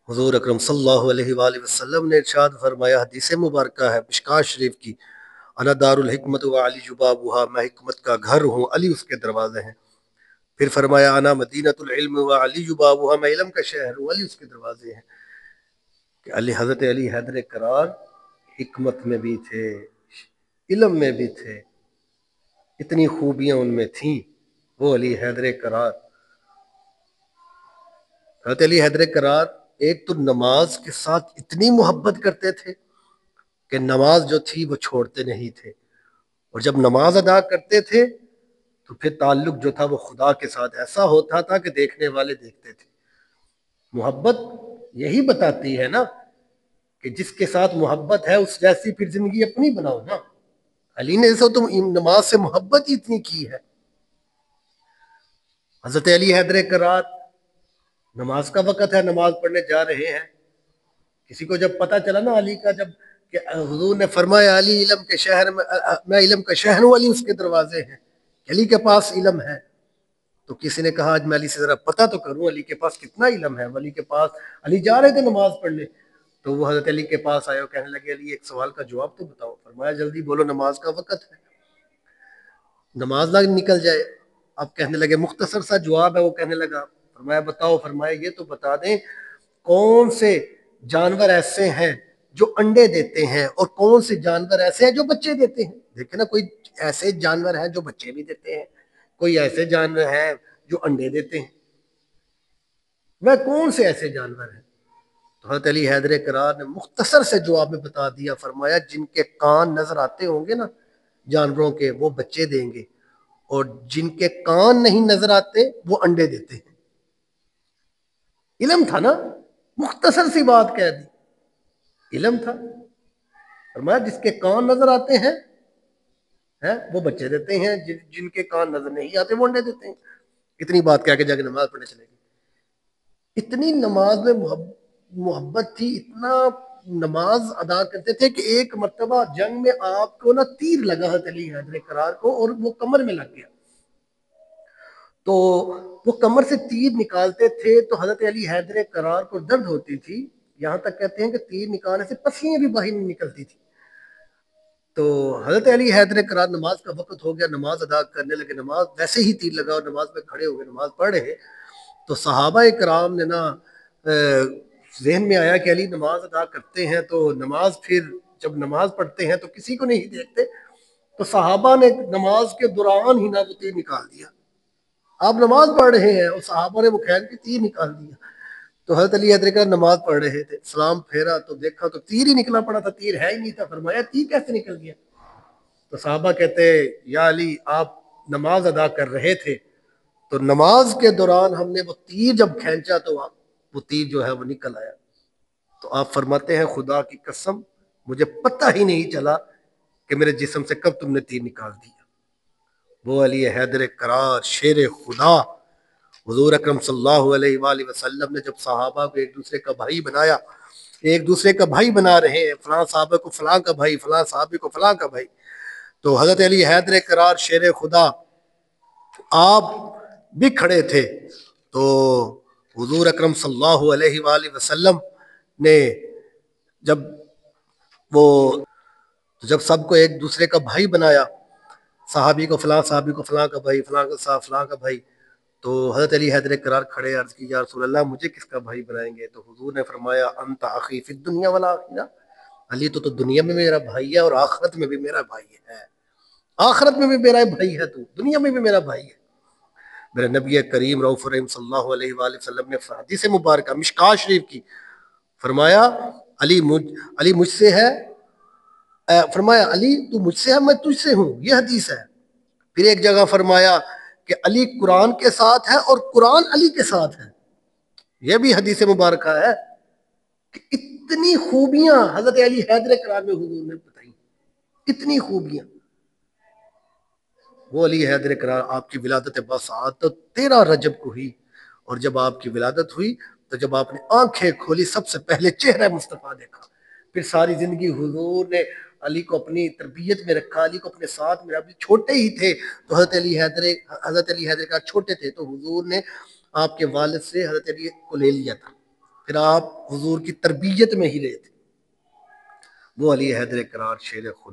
حضور اکرم صلی اللہ علیہ وآلہ وسلم نے ارشاد فرمایا، حدیث مبارکہ ہے مشکوٰۃ شریف کی، انا دار الحکمت و علی جبابها، میں حکمت کا گھر ہوں، علی اس کے دروازے ہیں۔ پھر فرمایا انا مدینۃ العلم و علی جبابها، میں علم کا شہر ہوں، علی اس کے دروازے ہیں۔ کہ حضرت علی حیدر کرار حکمت میں بھی تھے، علم میں بھی تھے، اتنی خوبیاں ان میں تھیں۔ وہ علی حیدر کرار، حضرت علی حیدر کرار ایک تو نماز کے ساتھ اتنی محبت کرتے تھے کہ نماز جو تھی وہ چھوڑتے نہیں تھے، اور جب نماز ادا کرتے تھے تو پھر تعلق جو تھا وہ خدا کے ساتھ ایسا ہوتا تھا کہ دیکھنے والے دیکھتے تھے۔ محبت یہی بتاتی ہے نا کہ جس کے ساتھ محبت ہے اس جیسی پھر زندگی اپنی بناؤ نا۔ علی نے تو تم نماز سے محبت ہی اتنی کی ہے۔ حضرت علی حیدر کرار، نماز کا وقت ہے، نماز پڑھنے جا رہے ہیں، کسی کو جب پتہ چلا نا علی کا، جب کہ حضور نے فرمایا علی علم کے شہر میں علم کا شہر ہوں، علی اس کے دروازے ہیں، علی کے پاس علم ہے، تو کسی نے کہا آج میں علی سے ذرا پتہ تو کروں علی کے پاس کتنا علم ہے۔ علی کے پاس، علی جا رہے تھے نماز پڑھنے، تو وہ حضرت علی کے پاس آئے اور کہنے لگے علی ایک سوال کا جواب تو بتاؤ۔ فرمایا جلدی بولو، نماز کا وقت ہے، نماز نہ نکل جائے۔ اب کہنے لگے مختصر سا جواب ہے، وہ کہنے لگا، فرمایا بتاؤ۔ فرمایا یہ تو بتا دیں کون سے جانور ایسے ہیں جو انڈے دیتے ہیں اور کون سے جانور ایسے ہیں جو بچے دیتے ہیں۔ دیکھیں نا، کوئی ایسے جانور ہیں جو بچے بھی دیتے ہیں، کوئی ایسے جانور ہیں جو انڈے دیتے ہیں، وہ کون سے ایسے جانور ہیں؟ تو حضرت علی حیدر کرار نے مختصر سے جواب میں بتا دیا، فرمایا جن کے کان نظر آتے ہوں گے نا جانوروں کے، وہ بچے دیں گے، اور جن کے کان نہیں نظر آتے وہ انڈے دیتے ہیں۔ علم تھا نا، مختصر سی بات کہہ دی، علم تھا۔ فرمایا جس کے کان نظر آتے ہیں وہ بچے دیتے ہیں، جن کے کان نظر نہیں آتے وہ انڈے دیتے ہیں۔ اتنی بات کہہ کے جا کے نماز پڑھنے چلے گئے۔ اتنی نماز میں محبت تھی، اتنا نماز ادا کرتے تھے کہ ایک مرتبہ جنگ میں آپ کو نا تیر لگا حضرت علی حیدر کرار کو، اور وہ کمر میں لگ گیا، تو وہ کمر سے تیر نکالتے تھے تو حضرت علی حیدر کرار کو درد ہوتی تھی، یہاں تک کہتے ہیں کہ تیر نکالنے سے پسیاں بھی باہر نہیں نکلتی تھی۔ تو حضرت علی حیدر کرار نماز کا وقت ہو گیا، نماز ادا کرنے لگے، نماز ویسے ہی تیر لگا اور نماز میں کھڑے ہو گئے، نماز پڑھ رہے، تو صحابہ کرام نے نا ذہن میں آیا کہ علی نماز ادا کرتے ہیں تو نماز، پھر جب نماز پڑھتے ہیں تو کسی کو نہیں دیکھتے، تو صحابہ نے نماز کے دوران ہی نہ وہ تیر نکال دیا۔ آپ نماز پڑھ رہے ہیں اور صحابہ نے وہ خیر کی تیر نکال دیا۔ تو حضرت علی حیدر کرار نماز پڑھ رہے تھے، سلام پھیرا تو دیکھا تو تیر ہی نکلا پڑا تھا، تیر ہے ہی نہیں تھا۔ فرمایا تیر کیسے نکل گیا؟ تو صحابہ کہتے یا علی آپ نماز ادا کر رہے تھے تو نماز کے دوران ہم نے وہ تیر جب کھینچا تو وہ تیر جو ہے وہ نکل آیا۔ تو آپ فرماتے ہیں خدا کی قسم مجھے پتہ ہی نہیں چلا کہ میرے جسم سے کب تم نے تیر نکال دیا۔ وہ علی حیدر کرار شیر خدا، حضور اکرم صلی اللہ علیہ وآلہ وسلم نے جب صحابہ کو ایک دوسرے کا بھائی بنایا، ایک دوسرے کا بھائی بنا رہے ہیں، فلاں صحابہ کو فلاں کا بھائی، فلاں صحابہ کو فلاں کا بھائی، تو حضرت علی حیدر کرار شیر خدا آپ بھی کھڑے تھے، تو حضور اکرم صلی اللہ علیہ وآلہ وسلم نے جب سب کو ایک دوسرے کا بھائی بنایا، صحابی کو فلاں صحابی کو فلاں کا بھائی، فلاں کا صاحب فلاں کا بھائی، تو حضرت علی حیدر کرار کھڑے، عرض کی یا رسول اللہ مجھے کس کا بھائی بنائیں گے؟ تو حضور نے فرمایا انت اخی فی الدنیا والآخرہ، علی تو دنیا میں میرا بھائی ہے اور آخرت میں بھی میرا بھائی ہے، آخرت میں بھی میرا بھائی ہے، تو دنیا میں بھی میرا بھائی ہے۔ میرے نبی کریم رؤوف الرحیم صلی اللہ علیہ وآلہ وسلم نے حدیث مبارکہ مشکوٰۃ شریف کی فرمایا علی مجھ سے ہے، فرمایا علی تو مجھ سے ہے میں تجھ سے ہوں، یہ حدیث ہے۔ پھر ایک جگہ فرمایا کہ علی قرآن کے ساتھ ہے اور قرآن علی کے ساتھ ہے، یہ بھی حدیث مبارکہ ہے کہ اتنی خوبیاں حضرت علی حیدر کرار میں حضور نے بتائی، اتنی خوبیاں۔ وہ علی حیدر کرار آپ کی ولادت بسعادت 13 رجب کو ہوئی، اور جب آپ کی ولادت ہوئی تو جب آپ نے آنکھیں کھولی سب سے پہلے چہرہ مصطفیٰ دیکھا، پھر ساری زندگی حضور نے علی کو اپنی تربیت میں رکھا، علی کو اپنے ساتھ میں، ابھی چھوٹے ہی تھے تو حضرت علی حیدر کا چھوٹے تھے تو حضور نے آپ کے والد سے حضرت علی کو لے لیا تھا، پھر آپ حضور کی تربیت میں ہی رہے تھے. وہ علی حیدر کرار شیر خدا.